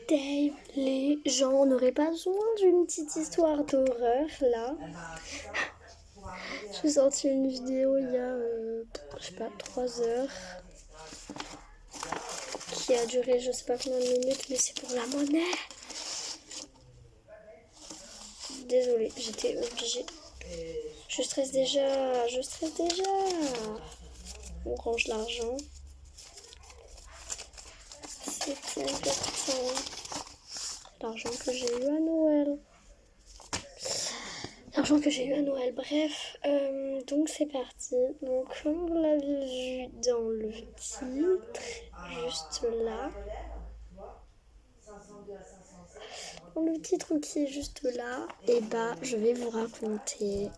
Dave, les gens n'auraient pas besoin d'une petite histoire d'horreur là. J'ai sorti une vidéo il y a, je sais pas, 3 heures. Qui a duré je sais pas combien de minutes, mais c'est pour la monnaie. Désolée, j'étais obligée. Je stresse déjà. On range l'argent. C'est important. L'argent que j'ai eu à Noël. Bref, donc c'est parti. Donc comme vous l'avez vu dans le titre, juste là. Dans le titre qui est juste là, et bah je vais vous raconter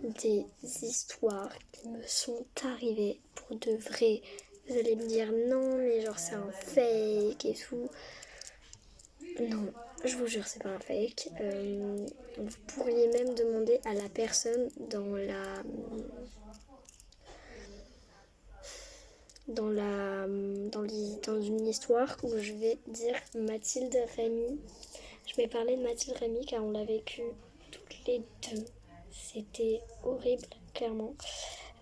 des histoires qui me sont arrivées pour de vrai. Vous allez me dire non mais genre c'est un fake et tout. Non, je vous jure c'est pas un fake. Vous pourriez même demander à la personne dans une histoire où je vais dire Mathilde Rémy. Je vais parler de Mathilde Rémy car on l'a vécu toutes les deux. C'était horrible, clairement.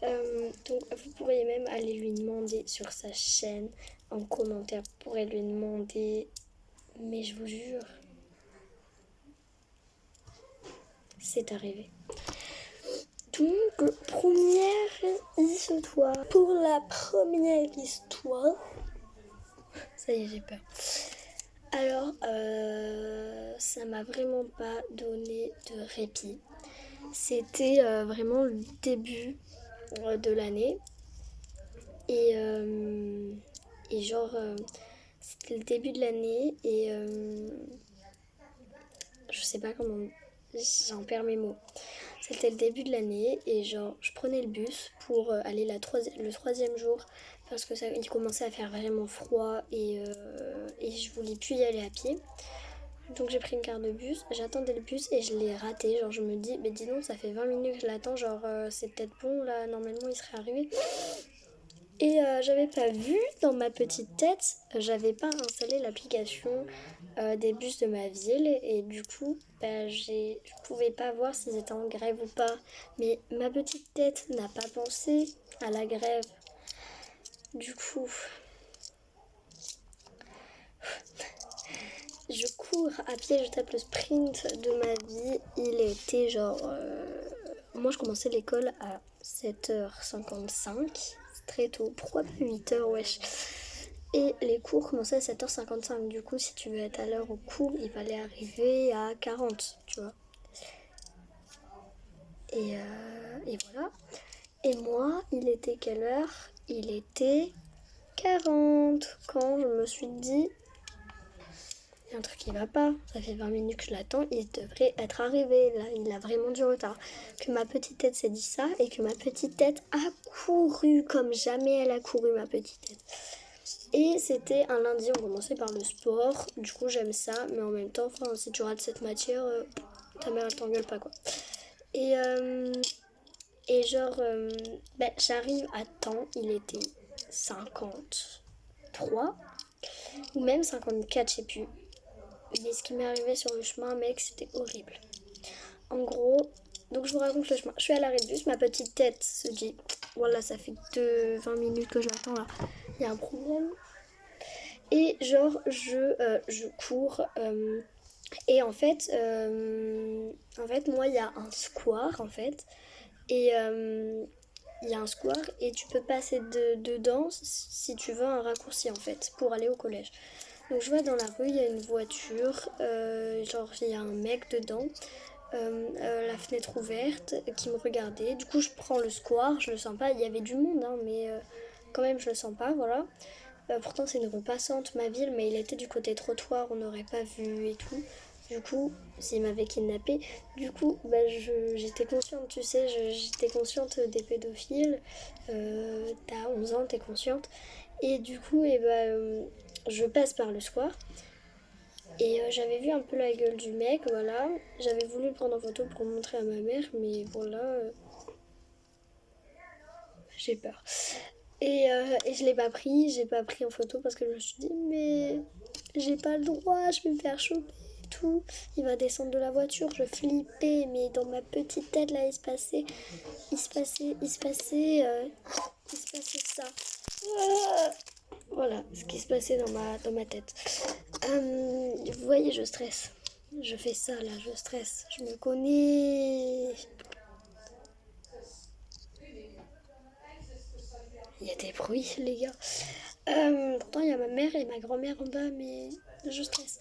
Donc vous pourriez même aller lui demander sur sa chaîne, en commentaire, vous pourrez lui demander, mais je vous jure, c'est arrivé. Donc, première histoire. Pour la première histoire, ça y est, j'ai peur. Alors, ça m'a vraiment pas donné de répit. C'était vraiment le début de l'année. Et genre, c'était le début de l'année et je sais pas comment, j'en perds mes mots. C'était le début de l'année et genre, je prenais le bus pour aller le 3e jour parce que il commençait à faire vraiment froid et je voulais plus y aller à pied. Donc j'ai pris une carte de bus, j'attendais le bus et je l'ai raté. Genre je me dis, mais dis donc, ça fait 20 minutes que je l'attends, genre c'est peut-être bon là, normalement il serait arrivé. Et j'avais pas vu dans ma petite tête, j'avais pas installé l'application des bus de ma ville et du coup je pouvais pas voir s'ils étaient en grève ou pas. Mais ma petite tête n'a pas pensé à la grève. Du coup, je cours à pied, je tape le sprint de ma vie. Il était genre... moi je commençais l'école à 7h55. Très tôt. Pourquoi pas 8h, wesh. Et les cours commençaient à 7h55. Du coup, si tu veux être à l'heure au cours, il fallait arriver à 40, tu vois. Et voilà. Et moi, il était quelle heure? Il était 40. Quand je me suis dit, il y a un truc qui va pas. Ça fait 20 minutes que je l'attends. Il devrait être arrivé. Là, il a vraiment du retard. Que ma petite tête s'est dit ça et que ma petite tête a couru comme jamais elle a couru, ma petite tête. Et c'était un lundi, on commençait par le sport. Du coup, j'aime ça. Mais en même temps, si tu rates cette matière, ta mère, elle t'engueule pas, quoi. Et genre, j'arrive à temps. Il était 53 ou même 54, je sais plus. Mais ce qui m'est arrivé sur le chemin, mec, c'était horrible. En gros, donc je vous raconte le chemin. Je suis à l'arrêt de bus, ma petite tête se dit, voilà, ça fait 20 minutes que je l'attends là. Il y a un problème. Et genre, je cours. Et en fait, moi, il y a un square, en fait. Et il y a un square et tu peux passer dedans si tu veux un raccourci, en fait, pour aller au collège. Donc je vois dans la rue, il y a une voiture, genre il y a un mec dedans, la fenêtre ouverte, qui me regardait. Du coup je prends le square, je le sens pas, il y avait du monde, hein, mais quand même je le sens pas, voilà. Pourtant c'est une rue passante, ma ville, mais il était du côté trottoir, on n'aurait pas vu et tout. Du coup, s'il m'avait kidnappé, du coup, j'étais consciente, tu sais, j'étais consciente des pédophiles. T'as 11 ans, t'es consciente. Et du coup, je passe par le square. Et j'avais vu un peu la gueule du mec, voilà. J'avais voulu le prendre en photo pour montrer à ma mère, mais voilà, j'ai peur. Et je l'ai pas pris, j'ai pas pris en photo parce que je me suis dit, mais j'ai pas le droit, je vais me faire choper et tout. Il va descendre de la voiture, je flippais, mais dans ma petite tête là, il se passait ça. Voilà ce qui se passait dans ma tête. Vous voyez, je stresse. Je fais ça là, je stresse. Je me connais. Il y a des bruits, les gars. Pourtant, il y a ma mère et ma grand-mère en bas, mais je stresse.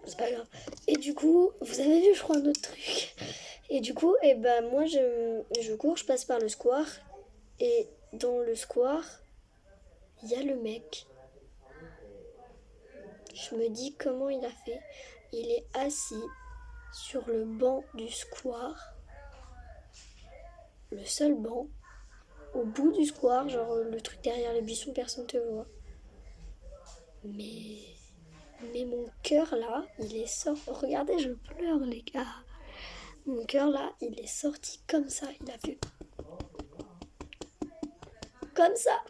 C'est pas grave. Et du coup, vous avez vu, je crois, un autre truc. Et du coup, moi, je cours, je passe par le square. Et dans le square, il y a le mec. Je me dis comment il a fait. Il est assis sur le banc du square. Le seul banc. Au bout du square, genre le truc derrière les buissons, personne te voit. Mais mon cœur là, il est sorti. Regardez, je pleure, les gars. Mon cœur là, il est sorti comme ça. Il a fait comme ça.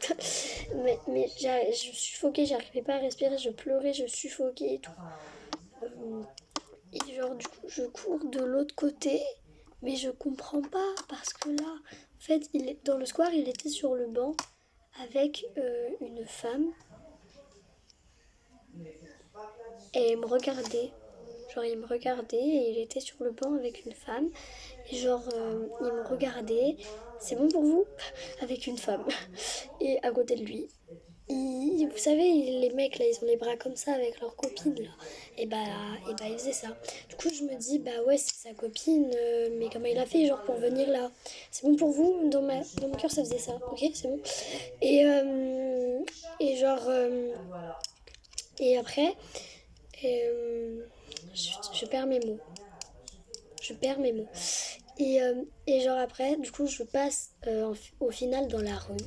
mais je suffoquais, j'arrivais pas à respirer, je pleurais, je suffoquais et tout. Et genre, du coup, je cours de l'autre côté, mais je comprends pas parce que là, en fait, dans le square, il était sur le banc avec une femme. Et il me regardait. Genre, il me regardait et il était sur le banc avec une femme. Et genre, il me regardait. C'est bon pour vous? Avec une femme. Et à côté de lui. Vous savez, les mecs là, ils ont les bras comme ça avec leur copine là. Et il faisait ça. Du coup, je me dis, bah ouais, c'est sa copine, mais comment il a fait, genre, pour venir là? C'est bon pour vous? Dans mon cœur, ça faisait ça, ok? C'est bon. Et, et genre, et après, je perds mes mots. Je perds mes mots. Et genre après, du coup, je passe au final dans la rue.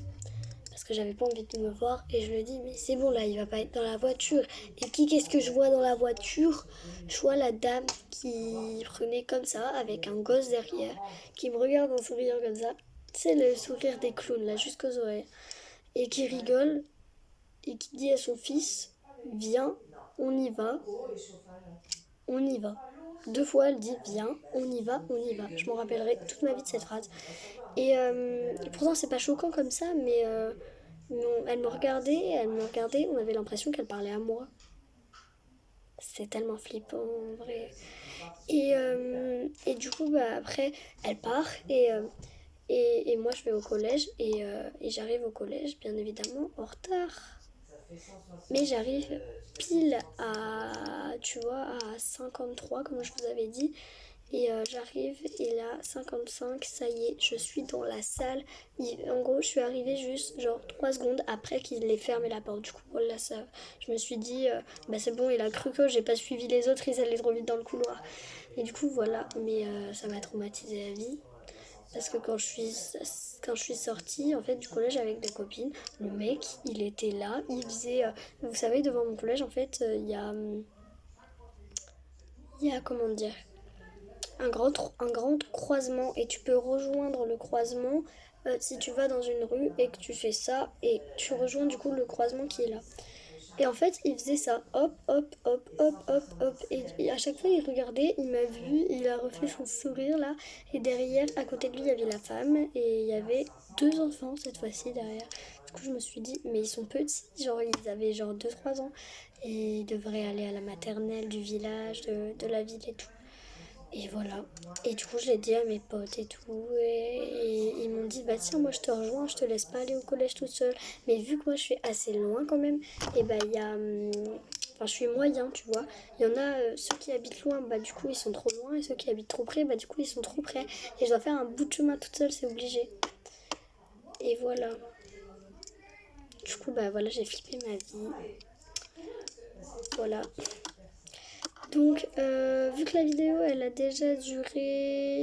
Parce que j'avais pas envie de me voir. Et je me dis, mais c'est bon là, il va pas être dans la voiture. Et qu'est-ce que je vois dans la voiture? Je vois la dame qui prenait comme ça, avec un gosse derrière, qui me regarde en souriant comme ça. C'est le sourire des clowns là, jusqu'aux oreilles. Et qui rigole. Et qui dit à son fils, viens, on y va. On y va. 2 fois, elle dit viens, on y va, on y va. Je m'en rappellerai toute ma vie de cette phrase. Et pourtant, c'est pas choquant comme ça, mais elle me regardait, on avait l'impression qu'elle parlait à moi. C'est tellement flippant, en vrai. Et du coup, bah, après, elle part et moi, je vais au collège et j'arrive au collège, bien évidemment, en retard. Mais j'arrive pile tu vois, à 53, comme je vous avais dit. Et j'arrive, et là, 55, ça y est, je suis dans la salle. En gros, je suis arrivée juste, genre, 3 secondes après qu'il ait fermé la porte. Du coup, là, je me suis dit, bah c'est bon, il a cru que j'ai pas suivi les autres, ils allaient trop vite dans le couloir. Et du coup, voilà, mais ça m'a traumatisé la vie. Parce que quand je suis sortie en fait du collège avec des copines, le mec il était là, il faisait, vous savez devant mon collège en fait il y a comment dire, un grand croisement et tu peux rejoindre le croisement si tu vas dans une rue et que tu fais ça et tu rejoins du coup le croisement qui est là. Et en fait, il faisait ça, hop, hop, hop, hop, hop, hop. Et à chaque fois, il regardait, il m'a vu, il a refait son sourire là. Et derrière, à côté de lui, il y avait la femme et il y avait 2 enfants cette fois-ci derrière. Du coup, je me suis dit, mais ils sont petits, genre ils avaient genre 2 3 ans. Et ils devraient aller à la maternelle du village, de la ville et tout. Et voilà. Et du coup, je l'ai dit à mes potes et tout. Et ils m'ont dit, bah tiens, moi je te rejoins, je te laisse pas aller au collège toute seule. Mais vu que moi je suis assez loin quand même, et bah il y a. Enfin, je suis moyen, tu vois. Il y en a ceux qui habitent loin, bah du coup ils sont trop loin. Et ceux qui habitent trop près, bah du coup ils sont trop près. Et je dois faire un bout de chemin toute seule, c'est obligé. Et voilà. Du coup, bah voilà, j'ai flippé ma vie. Voilà. Donc, vu que la vidéo elle a déjà duré